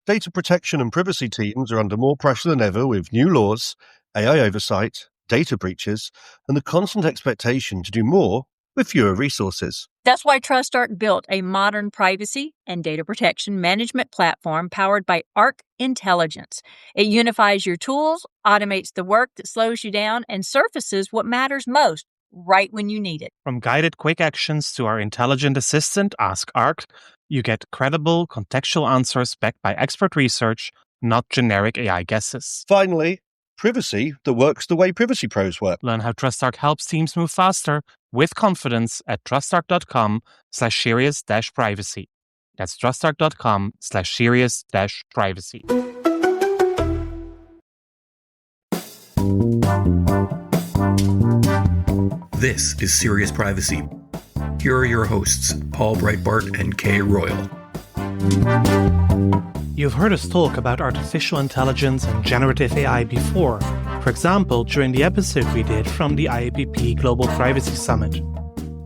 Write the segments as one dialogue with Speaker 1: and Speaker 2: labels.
Speaker 1: Data protection and privacy teams are under more pressure than ever with new laws, AI oversight, data breaches, and the constant expectation to do more with fewer resources.
Speaker 2: That's why TrustArc built a modern privacy and data protection management platform powered by Arc Intelligence. It unifies your tools, automates the work that slows you down, and surfaces what matters most right when you need it.
Speaker 3: From guided quick actions to our intelligent assistant, Ask Arc, you get credible, contextual answers backed by expert research, not generic AI guesses.
Speaker 1: Finally, privacy that works the way privacy pros work.
Speaker 3: Learn how TrustArc helps teams move faster with confidence at trustarc.com/serious-privacy. That's trustarc.com/serious-privacy.
Speaker 4: This is Serious Privacy. Here are your hosts, Paul Breitbart and Kay Royal.
Speaker 3: You've heard us talk about artificial intelligence and generative AI before, for example, during the episode we did from the IAPP Global Privacy Summit.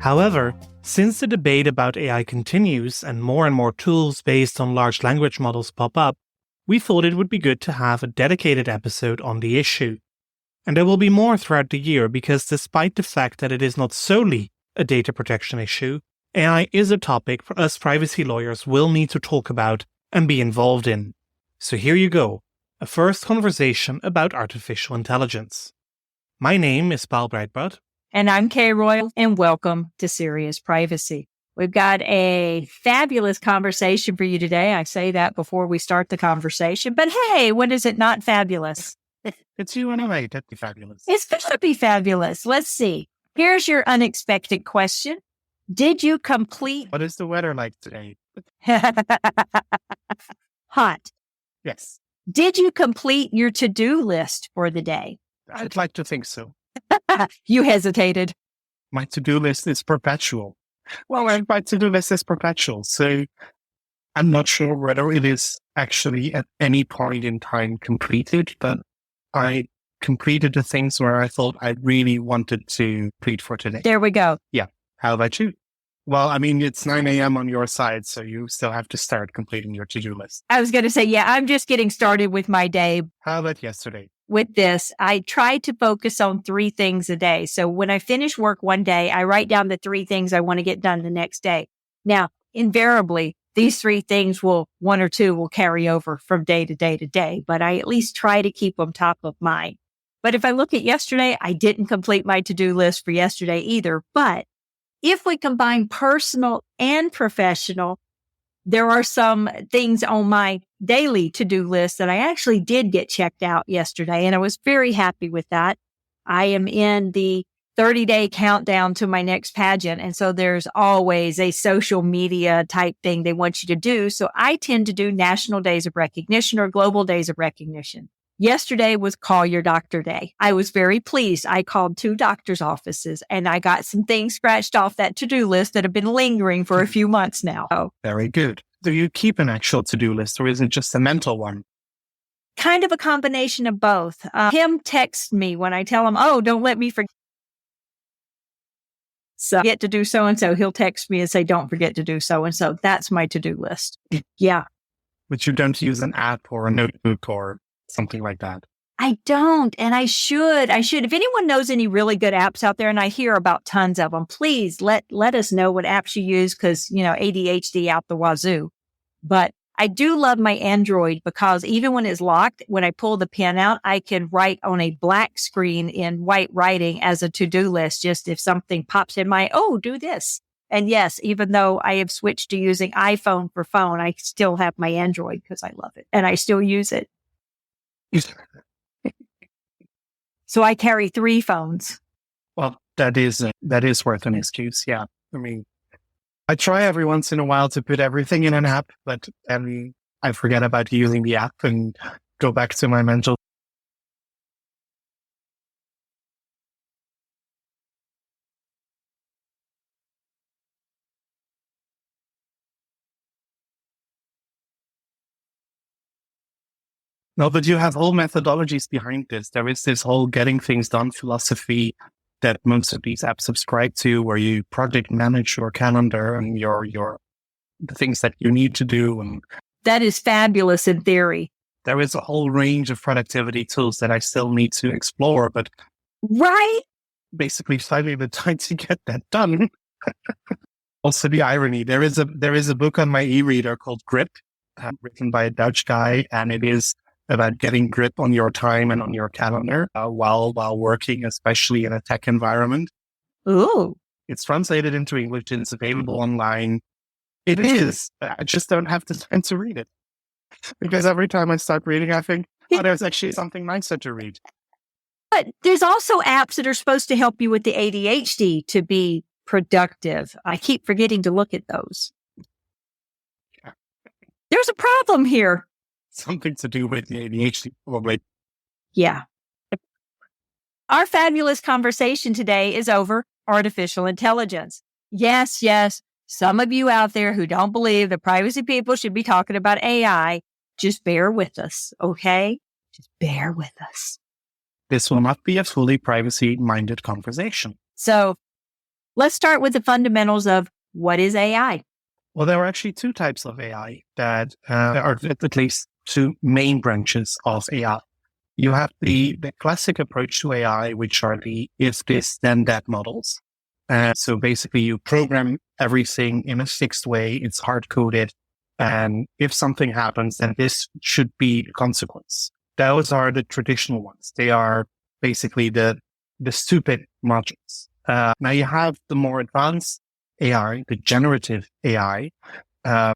Speaker 3: However, since the debate about AI continues and more tools based on large language models pop up, we thought it would be good to have a dedicated episode on the issue. And there will be more throughout the year because despite the fact that it is not solely a data protection issue, AI is a topic for us privacy lawyers will need to talk about and be involved in. So here you go, a first conversation about artificial intelligence. My name is Paul Breitbart.
Speaker 2: And I'm Kay Royal, and welcome to Serious Privacy. We've got a fabulous conversation for you today. I say that before we start the conversation, but hey, when is it not fabulous?
Speaker 3: It's you anyway, that'd be fabulous.
Speaker 2: It's going to be fabulous. Let's see. Here's your unexpected question. Did you complete...
Speaker 3: What is the weather like today?
Speaker 2: Hot.
Speaker 3: Yes.
Speaker 2: Did you complete your to-do list for the day?
Speaker 3: I'd like to think so.
Speaker 2: You hesitated.
Speaker 3: My to-do list is perpetual. Well, my to-do list is perpetual, so I'm not sure whether it is actually at any point in time completed, but I completed the things where I thought I really wanted to complete for today.
Speaker 2: There we go.
Speaker 3: Yeah. How about you? Well, I mean, it's 9 a.m. on your side, so you still have to start completing your to-do list.
Speaker 2: I was going to say, yeah, I'm just getting started with my day.
Speaker 3: How about yesterday?
Speaker 2: With this, I try to focus on 3 things a day. So when I finish work one day, I write down the 3 things I want to get done the next day. Now, invariably, these 3 things 1 or 2 will carry over from day to day to day, but I at least try to keep them top of mind. But if I look at yesterday, I didn't complete my to-do list for yesterday either. But if we combine personal and professional, there are some things on my daily to-do list that I actually did get checked out yesterday, and I was very happy with that. I am in the 30-day countdown to my next pageant, and so there's always a social media type thing they want you to do. So I tend to do National Days of Recognition or Global Days of Recognition. Yesterday was Call Your Doctor Day. I was very pleased. I called 2 doctor's offices and I got some things scratched off that to-do list that have been lingering for a few months now.
Speaker 3: Very good. Do you keep an actual to-do list or is it just a mental one?
Speaker 2: Kind of a combination of both. Him texts me when I tell him, oh, don't let me forget. So get to do so-and-so. He'll text me and say, don't forget to do so-and-so. That's my to-do list. Yeah.
Speaker 3: But you don't use an app or a notebook or something like that?
Speaker 2: I don't, and I should. If anyone knows any really good apps out there, and I hear about tons of them, please let us know what apps you use because, ADHD out the wazoo. But I do love my Android because even when it's locked, when I pull the pen out, I can write on a black screen in white writing as a to-do list, just if something pops in my, do this. And yes, even though I have switched to using iPhone for phone, I still have my Android because I love it and I still use it. So I carry 3 phones.
Speaker 3: Well, that is worth an excuse. Yeah. I mean, I try every once in a while to put everything in an app, but then I forget about using the app and go back to my mental. No, but you have whole methodologies behind this. There is this whole getting things done philosophy that most of these apps subscribe to, where you project manage your calendar and your the things that you need to do and
Speaker 2: That is fabulous in theory.
Speaker 3: There is a whole range of productivity tools that I still need to explore, but
Speaker 2: Right?
Speaker 3: basically finding the time to get that done. Also, the irony, there is a book on my e-reader called Grip, written by a Dutch guy, and it is about getting grip on your time and on your calendar while working, especially in a tech environment.
Speaker 2: Ooh.
Speaker 3: It's translated into English and it's available online. It is. I just don't have the time to read it. Because every time I start reading, I think, there's actually something nicer to read.
Speaker 2: But there's also apps that are supposed to help you with the ADHD to be productive. I keep forgetting to look at those.
Speaker 3: Yeah.
Speaker 2: There's a problem here.
Speaker 3: Something to do with the ADHD, probably.
Speaker 2: Yeah. Our fabulous conversation today is over artificial intelligence. Yes. Some of you out there who don't believe that privacy people should be talking about AI, just bear with us, okay? Just bear with us.
Speaker 3: This will not be a fully privacy-minded conversation.
Speaker 2: So let's start with the fundamentals of what is AI.
Speaker 3: Well, there are actually two types of AI that are at least two main branches of AI. You have the classic approach to AI, which are the if this, then that models. So basically you program everything in a fixed way. It's hard coded. And if something happens, then this should be the consequence. Those are the traditional ones. They are basically the stupid modules. Now you have the more advanced AI, the generative AI,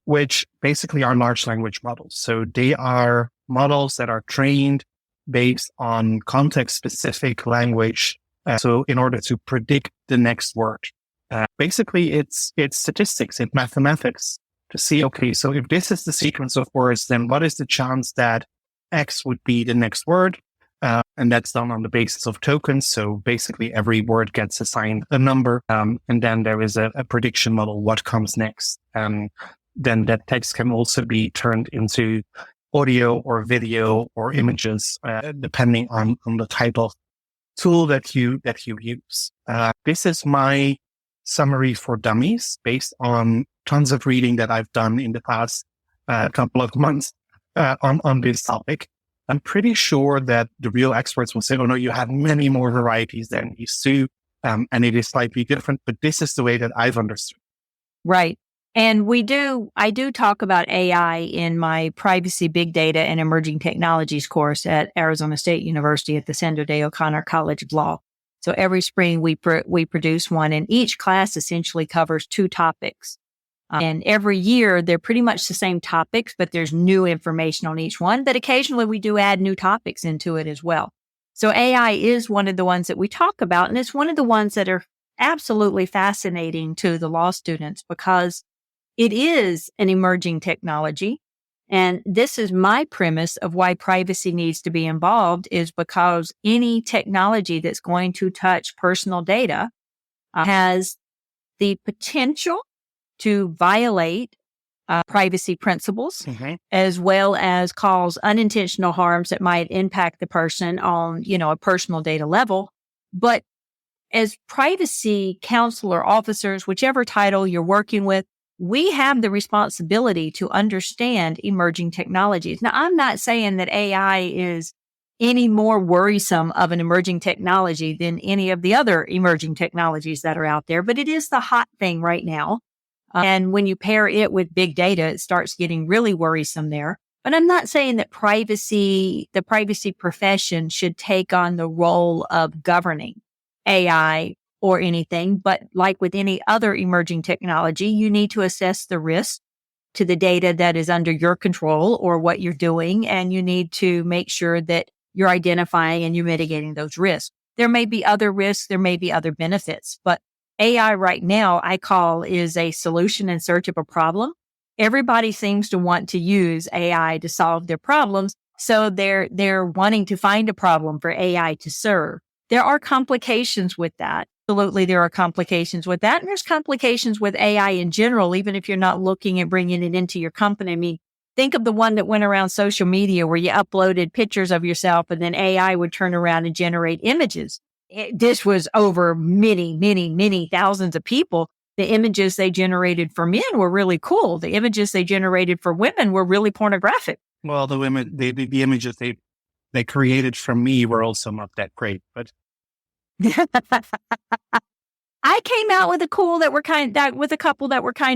Speaker 3: which basically are large language models. So they are models that are trained based on context-specific language. So in order to predict the next word, basically it's statistics, it's mathematics to see, okay, so if this is the sequence of words, then what is the chance that X would be the next word? And that's done on the basis of tokens. So basically every word gets assigned a number. And then there is a prediction model, what comes next. Then that text can also be turned into audio or video or images, depending on the type of tool that you use. This is my summary for dummies based on tons of reading that I've done in the past couple of months on this topic. I'm pretty sure that the real experts will say, oh no, you have many more varieties than these two, and it is slightly different, but this is the way that I've understood.
Speaker 2: Right. And I do talk about AI in my privacy, big data, and emerging technologies course at Arizona State University at the Sandra Day O'Connor College of Law. So every spring we produce one, and each class essentially covers two topics. And every year they're pretty much the same topics, but there's new information on each one. But occasionally we do add new topics into it as well. So AI is one of the ones that we talk about, and it's one of the ones that are absolutely fascinating to the law students because it is an emerging technology. And this is my premise of why privacy needs to be involved is because any technology that's going to touch personal data has the potential to violate privacy principles, as well as cause unintentional harms that might impact the person on, a personal data level. But as privacy counselor officers, whichever title you're working with, we have the responsibility to understand emerging technologies. Now, I'm not saying that AI is any more worrisome of an emerging technology than any of the other emerging technologies that are out there, but it is the hot thing right now. And when you pair it with big data, it starts getting really worrisome there. But I'm not saying that the privacy profession should take on the role of governing AI or anything. But like with any other emerging technology, you need to assess the risk to the data that is under your control or what you're doing. And you need to make sure that you're identifying and you're mitigating those risks. There may be other risks. There may be other benefits, but AI right now, I call is a solution in search of a problem. Everybody seems to want to use AI to solve their problems. So they're wanting to find a problem for AI to serve. There are complications with that. Absolutely, there are complications with that. And there's complications with AI in general, even if you're not looking at bringing it into your company. I mean, think of the one that went around social media where you uploaded pictures of yourself and then AI would turn around and generate images. This was over many, many, many thousands of people. The images they generated for men were really cool. The images they generated for women were really pornographic.
Speaker 3: Well, the images they created from me were also not that great, but
Speaker 2: I came out with a couple that were kind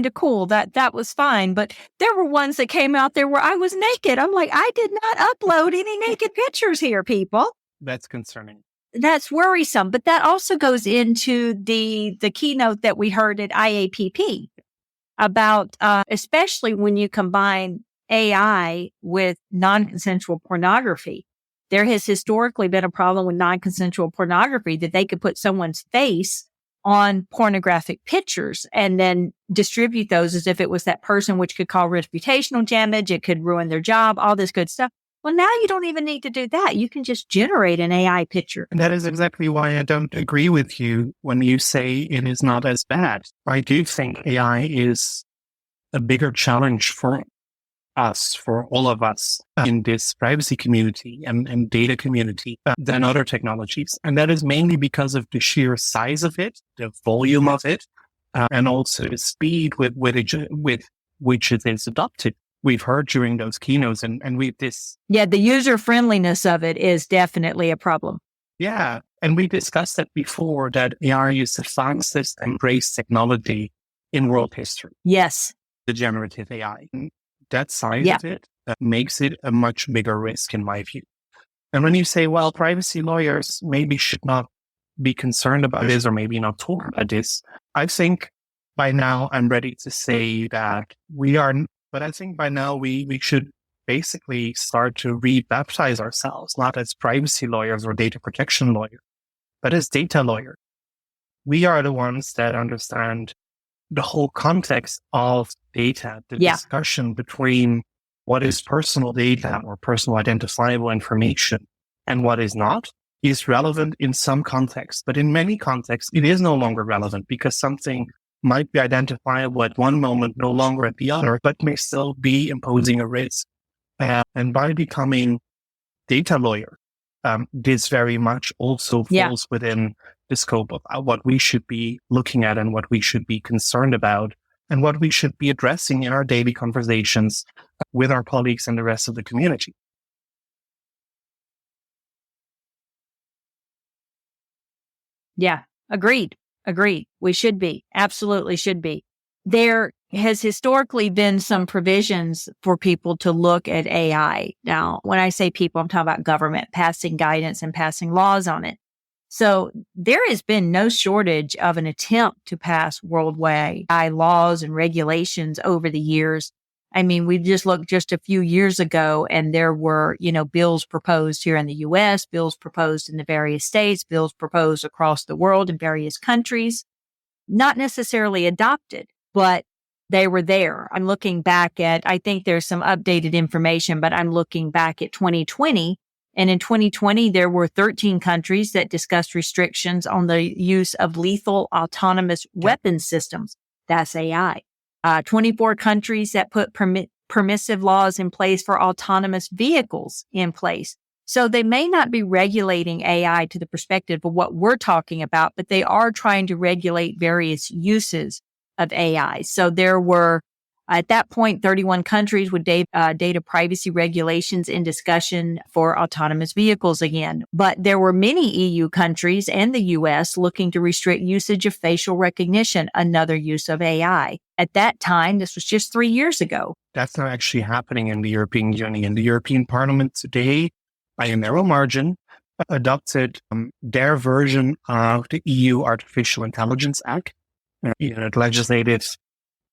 Speaker 2: of cool. That was fine. But there were ones that came out there where I was naked. I'm like, I did not upload any naked pictures here, people.
Speaker 3: that's concerning.
Speaker 2: That's worrisome. But that also goes into the keynote that we heard at IAPP about, especially when you combine AI with non-consensual pornography. There has historically been a problem with non-consensual pornography that they could put someone's face on pornographic pictures and then distribute those as if it was that person, which could cause reputational damage. It could ruin their job, all this good stuff. Well, now you don't even need to do that. You can just generate an AI picture.
Speaker 3: And that is exactly why I don't agree with you when you say it is not as bad. I do think AI is a bigger challenge for us, for all of us in this privacy community and data community than other technologies. And that is mainly because of the sheer size of it, the volume of it, and also the speed with which it is adopted. We've heard during those keynotes and
Speaker 2: Yeah, the user friendliness of it is definitely a problem.
Speaker 3: Yeah. And we discussed that before, that AI is the fastest embraced technology in world history.
Speaker 2: Yes.
Speaker 3: The generative AI. That size of it makes it a much bigger risk in my view. And when you say, well, privacy lawyers maybe should not be concerned about this or maybe not talk about this, I think by now I'm ready to say that we are, but I think by now we should basically start to rebaptize ourselves, not as privacy lawyers or data protection lawyers, but as data lawyers. We are the ones that understand the whole context of data, the discussion between what is personal data or personal identifiable information and what is not is relevant in some contexts. But in many contexts, it is no longer relevant because something might be identifiable at one moment, no longer at the other, but may still be imposing a risk. And by becoming data lawyer, this very much also falls within the scope of what we should be looking at and what we should be concerned about and what we should be addressing in our daily conversations with our colleagues and the rest of the community.
Speaker 2: Yeah, agreed. We should be, absolutely should be. There has historically been some provisions for people to look at AI. Now, when I say people, I'm talking about government passing guidance and passing laws on it. So there has been no shortage of an attempt to pass worldwide AI laws and regulations over the years. I mean, we just looked just a few years ago and there were, bills proposed here in the U.S., bills proposed in the various states, bills proposed across the world in various countries, not necessarily adopted, but they were there. I'm looking back at, I think there's some updated information, but I'm looking back at 2020. And in 2020, there were 13 countries that discussed restrictions on the use of lethal autonomous weapon systems. That's AI. 24 countries that put permissive laws in place for autonomous vehicles in place. So they may not be regulating AI to the perspective of what we're talking about, but they are trying to regulate various uses of AI. So there were, at that point, 31 countries with data privacy regulations in discussion for autonomous vehicles again. But there were many EU countries and the US looking to restrict usage of facial recognition, another use of AI. At that time, this was just 3 years ago.
Speaker 3: That's not actually happening in the European Union. The European Parliament today, by a narrow margin, adopted their version of the EU Artificial Intelligence Act. The legislative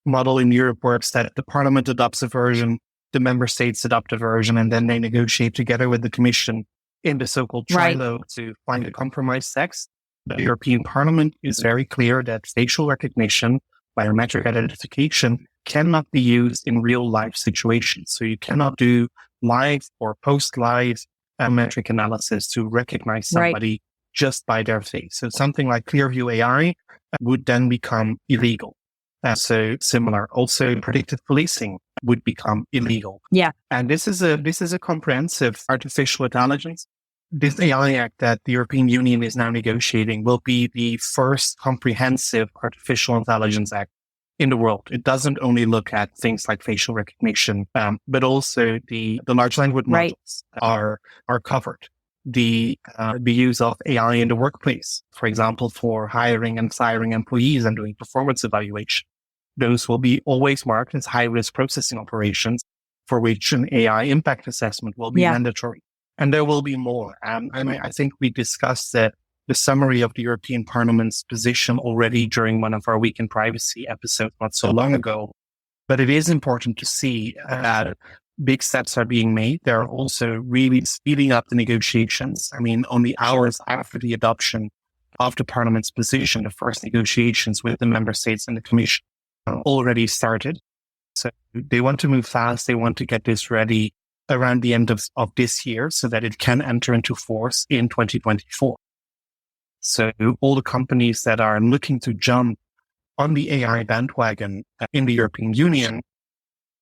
Speaker 3: model in Europe works that the Parliament adopts a version, the member states adopt a version, and then they negotiate together with the Commission in the so-called trilogue to find a compromise text. The European Parliament is very clear that facial recognition, biometric identification, cannot be used in real life situations. So you cannot do live or post-live biometric analysis to recognize somebody just by their face. So something like Clearview AI would then become illegal. So similar. Also, predictive policing would become illegal.
Speaker 2: Yeah.
Speaker 3: And this is a comprehensive artificial intelligence this AI Act that the European Union is now negotiating will be the first comprehensive artificial intelligence act in the world. It doesn't only look at things like facial recognition, but also the large language models are covered. The use of AI in the workplace, for example, for hiring and firing employees and doing performance evaluation. Those will be always marked as high-risk processing operations for which an AI impact assessment will be mandatory. And there will be more. I think we discussed the summary of the European Parliament's position already during one of our Week in Privacy episodes not so long ago. But it is important to see that big steps are being made. They're also really speeding up the negotiations. I mean, only hours after the adoption of the Parliament's position, the first negotiations with the member states and the Commission already started. So they want to move fast. They want to get this ready around the end of this year so that it can enter into force in 2024. So all the companies that are looking to jump on the AI bandwagon in the European Union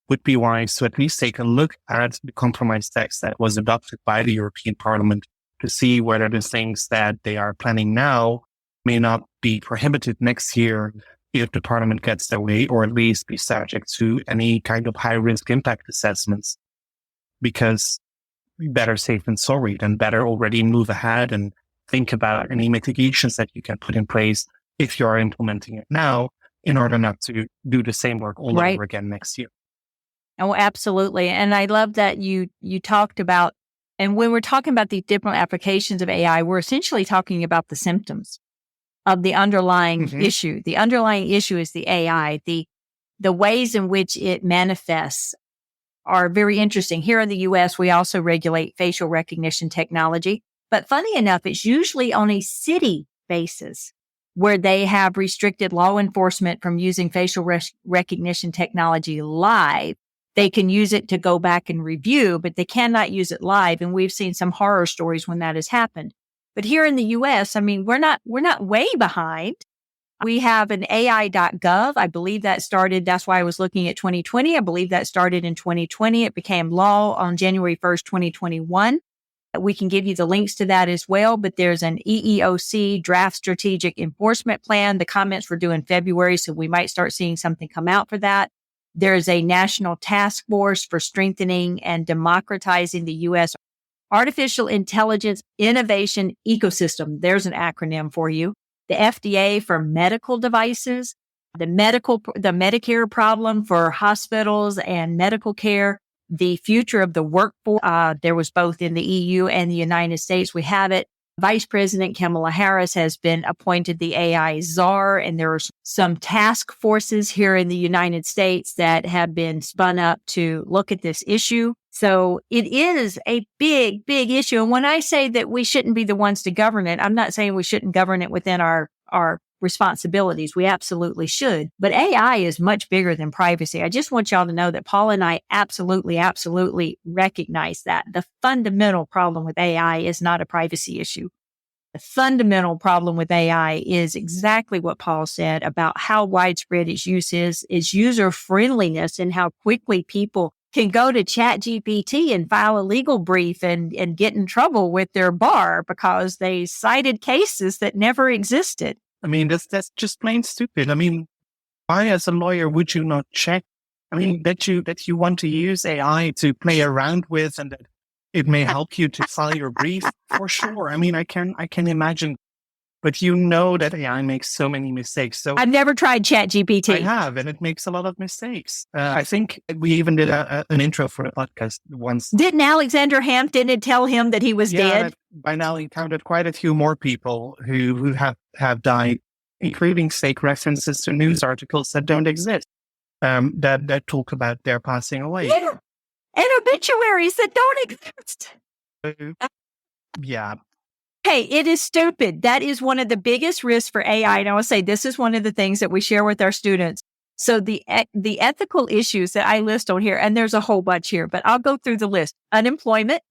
Speaker 3: would be wise to at least take a look at the compromise text that was adopted by the European Parliament to see whether the things that they are planning now may not be prohibited next year if the Parliament gets their way, or at least be subject to any kind of high-risk impact assessments. Because better safe than sorry, then better already move ahead and think about any mitigations that you can put in place if you are implementing it now in order not to do the same work all over again next year.
Speaker 2: Oh, absolutely. And I love that you talked about, and when we're talking about these different applications of AI, we're essentially talking about the symptoms of the underlying issue. The underlying issue is the AI. The ways in which it manifests are very interesting. Here in the U.S., we also regulate facial recognition technology. But funny enough, it's usually on a city basis where they have restricted law enforcement from using facial recognition technology live. They can use it to go back and review, but they cannot use it live. And we've seen some horror stories when that has happened. But here in the U.S., I mean, we're not way behind. We have an AI.gov. I believe that started, that's why I was looking at 2020. I believe that started in 2020. It became law on January 1st, 2021. We can give you the links to that as well, but there's an EEOC draft strategic enforcement plan. The comments were due in February, so we might start seeing something come out for that. There's a national task force for strengthening and democratizing the U.S. artificial intelligence innovation ecosystem. There's an acronym for you. The FDA for medical devices, the Medicare problem for hospitals and medical care, the future of the workforce. There was both in the EU and the United States. We have it. Vice President Kamala Harris has been appointed the AI czar, and there are some task forces here in the United States that have been spun up to look at this issue. So it is a big, big issue. And when I say that we shouldn't be the ones to govern it, I'm not saying we shouldn't govern it within our responsibilities. We absolutely should. But AI is much bigger than privacy. I just want y'all to know that Paul and I absolutely recognize that. The fundamental problem with AI is not a privacy issue. The fundamental problem with AI is exactly what Paul said about how widespread its use is user friendliness and how quickly people can go to ChatGPT and file a legal brief and get in trouble with their bar because they cited cases that never existed.
Speaker 3: I mean, that's just plain stupid. I mean, why as a lawyer would you not check? I mean, that you want to use AI to play around with and that it may help you to file your brief for sure. I mean, I can imagine, but you know that AI makes so many mistakes. So
Speaker 2: I've never tried ChatGPT.
Speaker 3: I have, and it makes a lot of mistakes. I think we even did an intro for a podcast once.
Speaker 2: Didn't Alexander Hampton tell him that he was dead?
Speaker 3: By now he counted quite a few more people who have died, including fake references to news articles that don't exist, that talk about their passing away.
Speaker 2: Yeah. And obituaries that don't exist.
Speaker 3: Yeah.
Speaker 2: Hey, it is stupid. That is one of the biggest risks for AI. And I will say this is one of the things that we share with our students. So the ethical issues that I list on here, and there's a whole bunch here, but I'll go through the list. Unemployment,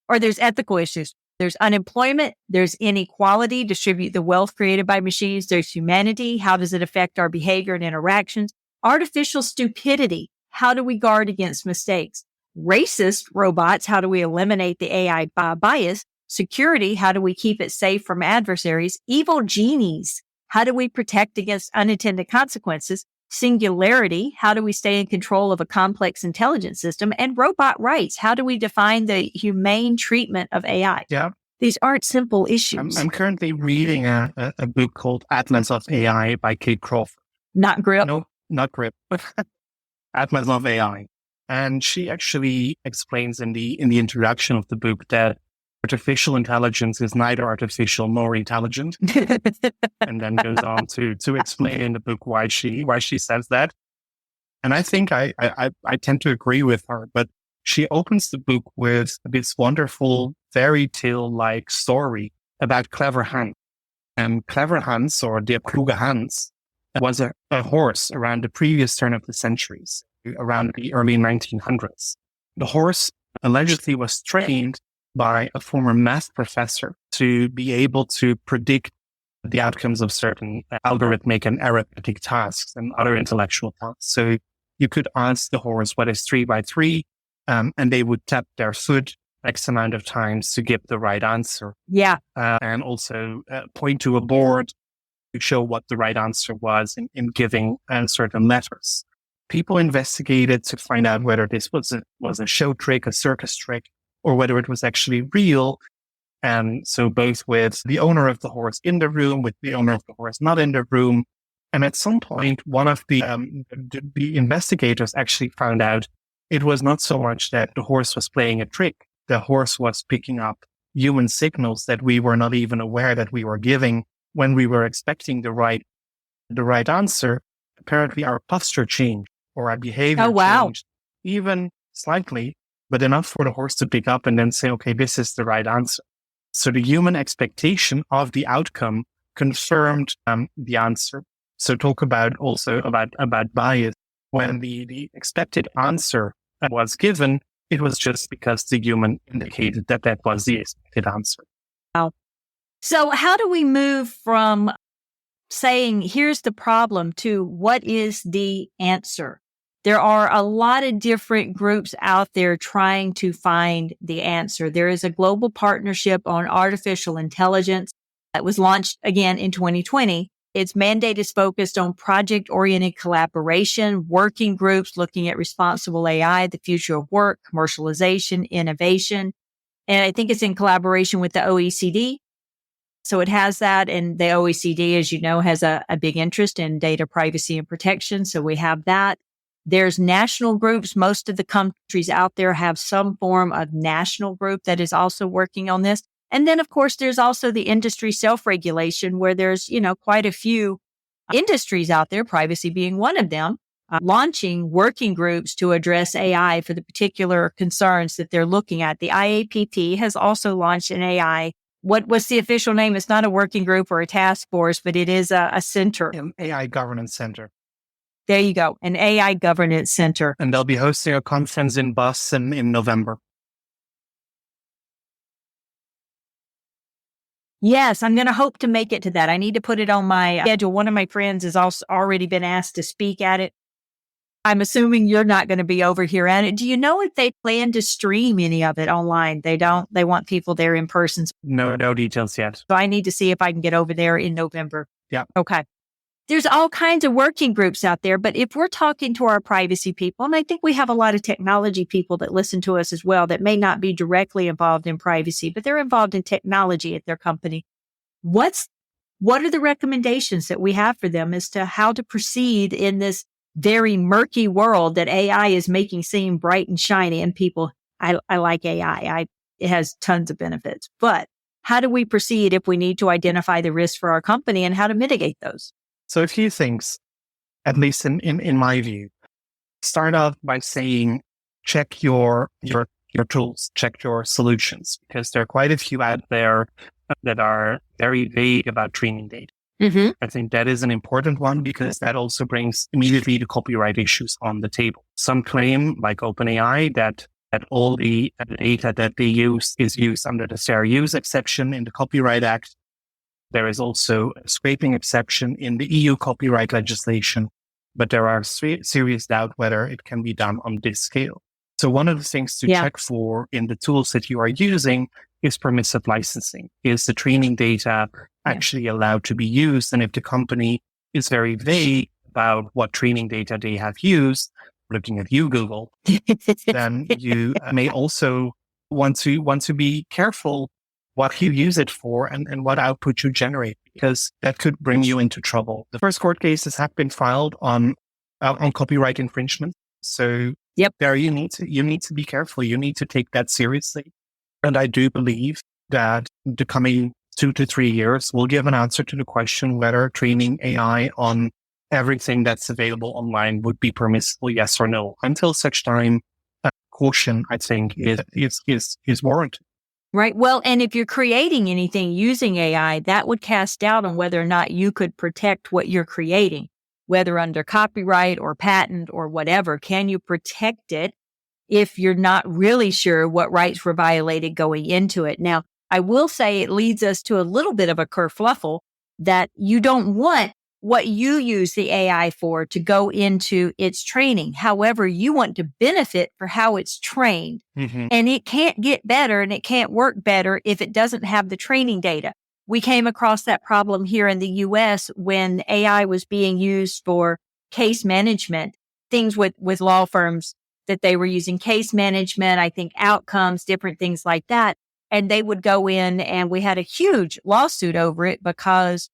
Speaker 2: or there's ethical issues. There's unemployment. There's inequality, distribute the wealth created by machines. There's humanity. How does it affect our behavior and interactions? Artificial stupidity. How do we guard against mistakes? Racist robots. How do we eliminate the AI bias? Security, how do we keep it safe from adversaries? Evil genies, how do we protect against unintended consequences? Singularity, how do we stay in control of a complex intelligence system? And robot rights, how do we define the humane treatment of AI?
Speaker 3: Yeah.
Speaker 2: These aren't simple issues.
Speaker 3: I'm currently reading a book called Atlas of AI by Kate Crawford.
Speaker 2: Not grip.
Speaker 3: No, not grip. Atlas of AI. And she actually explains in the introduction of the book that artificial intelligence is neither artificial nor intelligent. And then goes on to explain in the book why she says that. And I think I tend to agree with her, but she opens the book with this wonderful fairy tale-like story about Clever Hans. And Clever Hans, or Der Kluge Hans, was a horse around the previous turn of the centuries, around the early 1900s. The horse allegedly was trained by a former math professor to be able to predict the outcomes of certain algorithmic and arithmetic tasks and other intellectual tasks. So you could ask the horse what is 3 by 3, and they would tap their foot X amount of times to give the right answer.
Speaker 2: Yeah.
Speaker 3: And also point to a board to show what the right answer was in giving certain letters. People investigated to find out whether this was a show trick, a circus trick, or whether it was actually real. And so both with the owner of the horse in the room, with the owner of the horse not in the room. And at some point, one of the investigators actually found out it was not so much that the horse was playing a trick. The horse was picking up human signals that we were not even aware that we were giving when we were expecting the right answer. Apparently our posture changed or our behavior changed, even slightly, but enough for the horse to pick up and then say, okay, this is the right answer. So the human expectation of the outcome confirmed the answer. So talk about also about bias. When the expected answer was given, it was just because the human indicated that was the expected answer.
Speaker 2: Wow. So how do we move from saying, here's the problem, to what is the answer? There are a lot of different groups out there trying to find the answer. There is a global partnership on artificial intelligence that was launched again in 2020. Its mandate is focused on project-oriented collaboration, working groups looking at responsible AI, the future of work, commercialization, innovation. And I think it's in collaboration with the OECD. So it has that. And the OECD, as you know, has a big interest in data privacy and protection. So we have that. There's national groups. Most of the countries out there have some form of national group that is also working on this. And then, of course, there's also the industry self-regulation where there's, quite a few industries out there, privacy being one of them, launching working groups to address AI for the particular concerns that they're looking at. The IAPP has also launched an AI. What's the official name? It's not a working group or a task force, but it is a center.
Speaker 3: An AI governance center.
Speaker 2: There you go. An AI governance center.
Speaker 3: And they'll be hosting a conference in Boston in November.
Speaker 2: Yes, I'm going to hope to make it to that. I need to put it on my schedule. One of my friends has also already been asked to speak at it. I'm assuming you're not going to be over here at it. Do you know if they plan to stream any of it online? They don't. They want people there in person.
Speaker 3: No details yet.
Speaker 2: So I need to see if I can get over there in November.
Speaker 3: Yeah.
Speaker 2: Okay. There's all kinds of working groups out there, but if we're talking to our privacy people, and I think we have a lot of technology people that listen to us as well that may not be directly involved in privacy, but they're involved in technology at their company. What are the recommendations that we have for them as to how to proceed in this very murky world that AI is making seem bright and shiny? And people, I like AI. It has tons of benefits, but how do we proceed if we need to identify the risks for our company and how to mitigate those?
Speaker 3: So a few things, at least in my view. Start off by saying, check your tools, check your solutions, because there are quite a few out there that are very vague about training data.
Speaker 2: Mm-hmm.
Speaker 3: I think that is an important one because that also brings immediately the copyright issues on the table. Some claim, like OpenAI, that all the data that they use is used under the fair use exception in the Copyright Act. There is also a scraping exception in the EU copyright legislation, but there are serious doubt whether it can be done on this scale. So one of the things to check for in the tools that you are using is permissive licensing. Is the training data actually allowed to be used? And if the company is very vague about what training data they have used, looking at you, Google, then you may also want to be careful what you use it for and what output you generate, because that could bring you into trouble. The first court cases have been filed on copyright infringement. So there you need to be careful. You need to take that seriously. And I do believe that the coming 2 to 3 years will give an answer to the question whether training AI on everything that's available online would be permissible, yes or no. Until such time, caution, I think, is warranted.
Speaker 2: Right. Well, and if you're creating anything using AI, that would cast doubt on whether or not you could protect what you're creating, whether under copyright or patent or whatever. Can you protect it if you're not really sure what rights were violated going into it? Now, I will say it leads us to a little bit of a kerfluffle that you don't want what you use the AI for to go into its training. However, you want to benefit for how it's trained. Mm-hmm. And it can't get better and it can't work better if it doesn't have the training data. We came across that problem here in the US when AI was being used for case management, things with law firms that they were using case management, I think outcomes, different things like that. And they would go in and we had a huge lawsuit over it because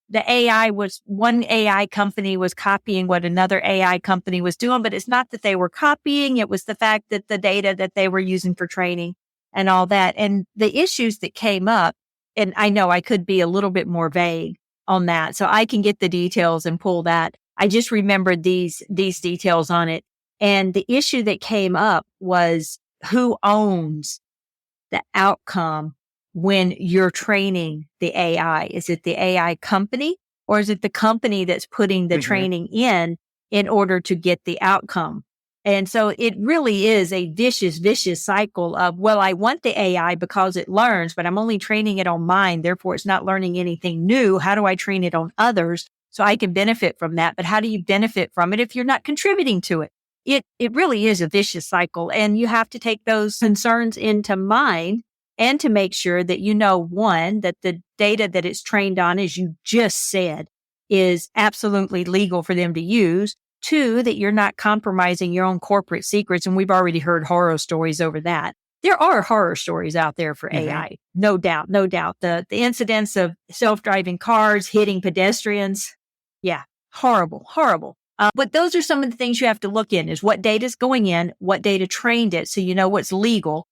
Speaker 2: one AI company was copying what another AI company was doing, but it's not that they were copying. It was the fact that the data that they were using for training and all that. And the issues that came up, and I know I could be a little bit more vague on that, so I can get the details and pull that. I just remembered these details on it. And the issue that came up was who owns the outcome when you're training the AI. Is it the AI company or is it the company that's putting the training in order to get the outcome? And so it really is a vicious cycle of, well, I want the AI because it learns, but I'm only training it on mine. Therefore, it's not learning anything new. How do I train it on others so I can benefit from that? But how do you benefit from it if you're not contributing to it? It really is a vicious cycle. And you have to take those concerns into mind and to make sure that you know, one, that the data that it's trained on, as you just said, is absolutely legal for them to use. Two, that you're not compromising your own corporate secrets. And we've already heard horror stories over that. There are horror stories out there for AI. No doubt. The incidents of self-driving cars hitting pedestrians. Yeah. Horrible. But those are some of the things you have to look in is what data is going in, what data trained it. So you know what's legal.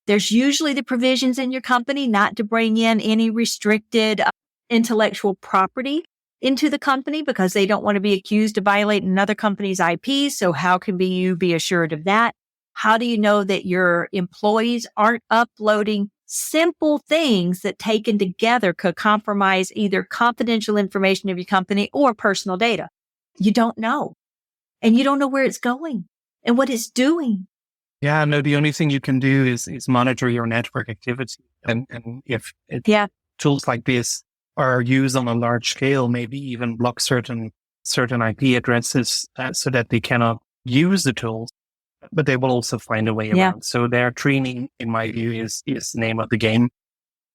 Speaker 2: There's usually the provisions in your company not to bring in any restricted intellectual property into the company because they don't want to be accused of violating another company's IP. So how can you be assured of that? How do you know that your employees aren't uploading simple things that taken together could compromise either confidential information of your company or personal data? You don't know. And you don't know where it's going and what it's doing.
Speaker 3: Yeah, no, the only thing you can do is monitor your network activity. And if tools like this are used on a large scale, maybe even block certain IP addresses so that they cannot use the tools, but they will also find a way around. So their training, in my view, is the name of the game.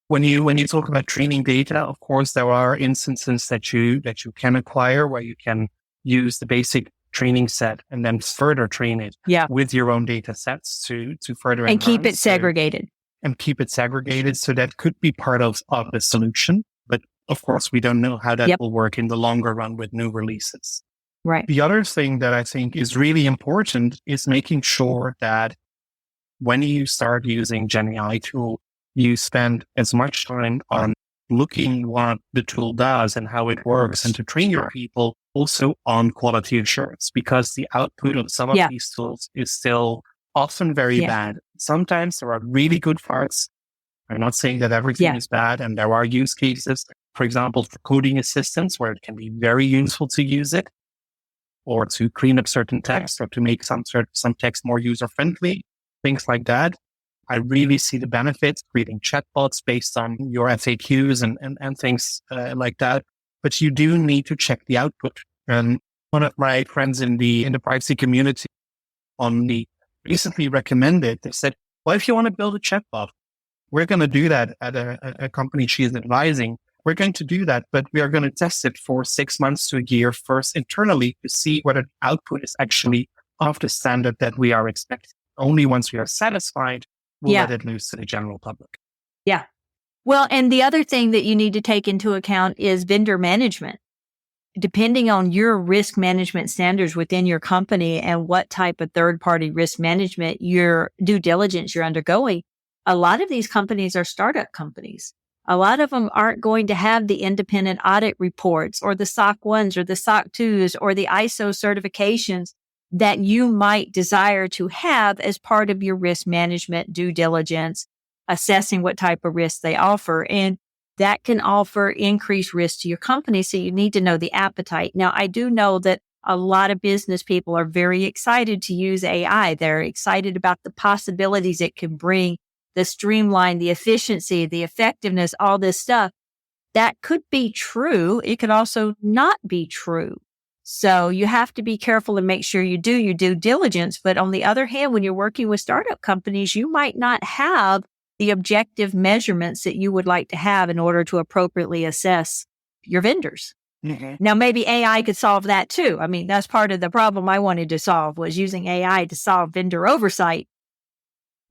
Speaker 3: When you talk about training data, of course, there are instances that you can acquire where you can use the basic training set and then further train it with your own data sets to further
Speaker 2: and keep it segregated.
Speaker 3: And keep it segregated. So that could be part of the solution. But of course, we don't know how that will work in the longer run with new releases.
Speaker 2: Right.
Speaker 3: The other thing that I think is really important is making sure that when you start using GenAI tool, you spend as much time on looking what the tool does and how it works and to train your people also on quality assurance, because the output of some of these tools is still often very bad. Sometimes there are really good parts. I'm not saying that everything is bad, and there are use cases, for example, for coding assistance where it can be very useful to use it or to clean up certain text or to make some text more user-friendly, things like that. I really see the benefits creating chatbots based on your FAQs and things like that. But you do need to check the output. And one of my friends in the privacy community on the recently recommended, they said, well, if you want to build a chatbot, we're going to do that at a company she is advising. We're going to do that, but we are going to test it for 6 months to a year first internally to see whether the output is actually of the standard that we are expecting. Only once we are satisfied, we'll let it loose to the general public.
Speaker 2: Yeah. Well, and the other thing that you need to take into account is vendor management. Depending on your risk management standards within your company and what type of third-party risk management, your due diligence you're undergoing, a lot of these companies are startup companies. A lot of them aren't going to have the independent audit reports or the SOC 1s or the SOC 2s or the ISO certifications that you might desire to have as part of your risk management due diligence, assessing what type of risk they offer. And that can offer increased risk to your company. So you need to know the appetite. Now, I do know that a lot of business people are very excited to use AI. They're excited about the possibilities it can bring, the streamline, the efficiency, the effectiveness, all this stuff. That could be true. It could also not be true. So you have to be careful and make sure you do your due diligence. But on the other hand, when you're working with startup companies, you might not have the objective measurements that you would like to have in order to appropriately assess your vendors. Mm-hmm. Now, maybe AI could solve that too. I mean, that's part of the problem I wanted to solve, was using AI to solve vendor oversight.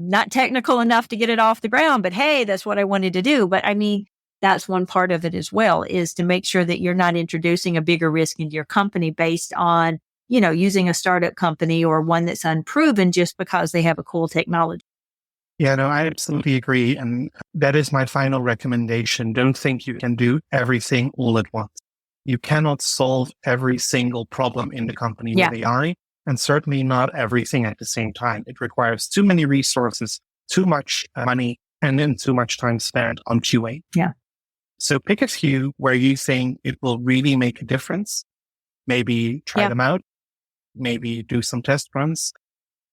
Speaker 2: Not technical enough to get it off the ground, but hey, that's what I wanted to do. But I mean, that's one part of it as well, is to make sure that you're not introducing a bigger risk into your company based on, using a startup company or one that's unproven just because they have a cool technology.
Speaker 3: Yeah, no, I absolutely agree. And that is my final recommendation. Don't think you can do everything all at once. You cannot solve every single problem in the company with AI, and certainly not everything at the same time. It requires too many resources, too much money, and then too much time spent on QA.
Speaker 2: Yeah.
Speaker 3: So pick a few where you think it will really make a difference. Maybe try them out. Maybe do some test runs,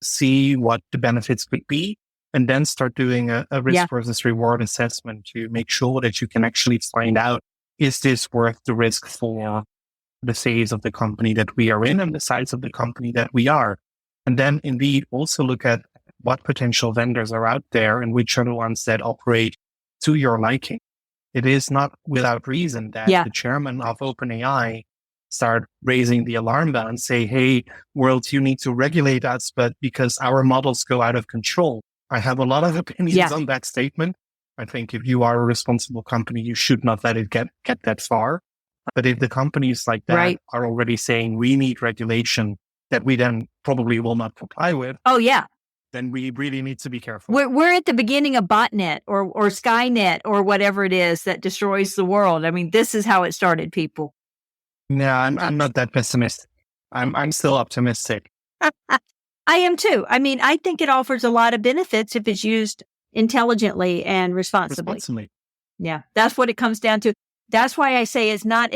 Speaker 3: see what the benefits could be, and then start doing a risk versus reward assessment to make sure that you can actually find out, is this worth the risk for the phase of the company that we are in and the size of the company that we are? And then indeed also look at what potential vendors are out there and which are the ones that operate to your liking. It is not without reason that the chairman of OpenAI started raising the alarm bell and say, hey, world, you need to regulate us, but because our models go out of control. I have a lot of opinions on that statement. I think if you are a responsible company, you should not let it get that far. But if the companies like that are already saying we need regulation that we then probably will not comply with, then we really need to be careful.
Speaker 2: We're at the beginning of botnet or Skynet or whatever it is that destroys the world. I mean, this is how it started, people.
Speaker 3: No, I'm not that pessimistic. I'm still optimistic.
Speaker 2: I am too. I mean, I think it offers a lot of benefits if it's used intelligently and responsibly. Yeah, that's what it comes down to. That's why I say it's not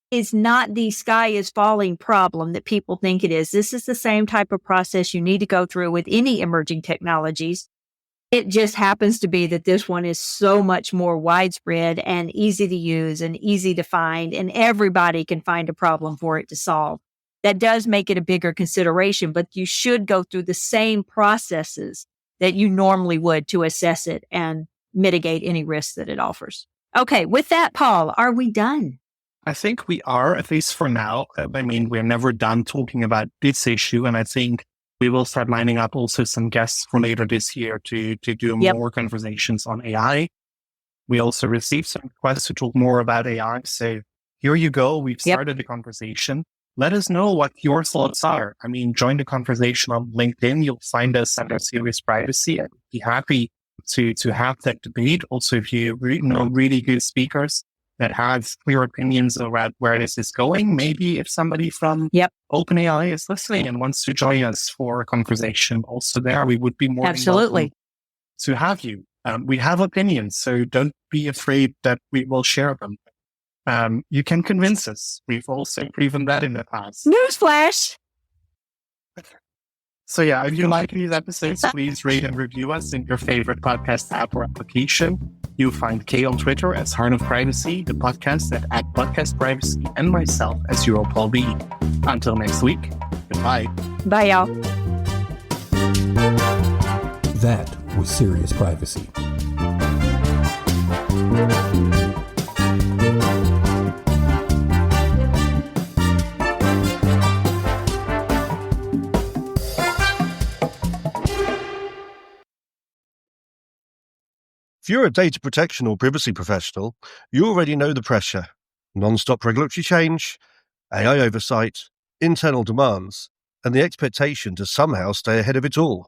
Speaker 2: the sky is falling problem that people think it is. This is the same type of process you need to go through with any emerging technologies. It just happens to be that this one is so much more widespread and easy to use and easy to find, and everybody can find a problem for it to solve. That does make it a bigger consideration, but you should go through the same processes that you normally would to assess it and mitigate any risks that it offers. Okay, with that, Paul, are we done?
Speaker 3: I think we are, at least for now. I mean, we're never done talking about this issue, and I think we will start lining up also some guests for later this year to do more conversations on AI. We also received some requests to talk more about AI. So here you go. We've started the conversation. Let us know what your thoughts are. I mean, join the conversation on LinkedIn. You'll find us under Serious Privacy. I'd be happy to have that debate. Also, if you know really good speakers that have clear opinions about where this is going, maybe if somebody from OpenAI is listening and wants to join us for a conversation, also there, we would be more than welcome to have you. We have opinions, so don't be afraid that we will share them. You can convince us. We've also proven that in the past.
Speaker 2: Newsflash!
Speaker 3: So if you like these episodes, please rate and review us in your favorite podcast app or application. You'll find Kay on Twitter as Heart of Privacy, the podcast at Podcast Privacy, and myself as Paul B. Until next week, goodbye.
Speaker 2: Bye, y'all.
Speaker 5: That was serious privacy.
Speaker 1: If you're a data protection or privacy professional, you already know the pressure. Non-stop regulatory change, AI oversight, internal demands, and the expectation to somehow stay ahead of it all.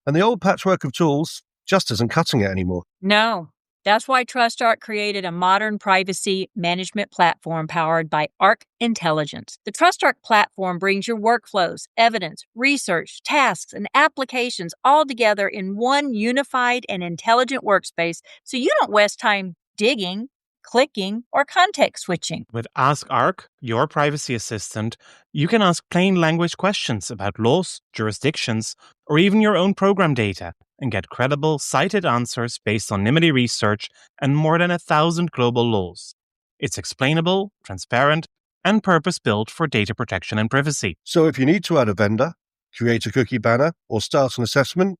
Speaker 1: And the old patchwork of tools just isn't cutting it anymore.
Speaker 2: No, that's why TrustArc created a modern privacy management platform powered by Arc Intelligence. The TrustArc platform brings your workflows, evidence, research, tasks, and applications all together in one unified and intelligent workspace so you don't waste time digging, clicking, or context switching.
Speaker 3: With Ask Arc, your privacy assistant, you can ask plain language questions about laws, jurisdictions, or even your own program data and get credible, cited answers based on NIMBY research and more than 1,000 global laws. It's explainable, transparent, and purpose-built for data protection and privacy.
Speaker 1: So if you need to add a vendor, create a cookie banner, or start an assessment,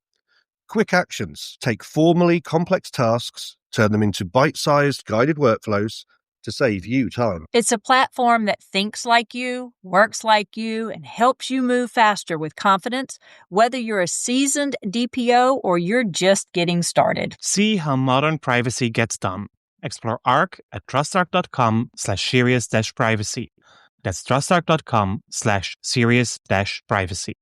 Speaker 1: quick actions take formally complex tasks, turn them into bite-sized guided workflows to save you time.
Speaker 2: It's a platform that thinks like you, works like you, and helps you move faster with confidence, whether you're a seasoned DPO or you're just getting started.
Speaker 3: See how modern privacy gets done. Explore Arc at trustarc.com/serious-privacy. That's trustarc.com/serious-privacy.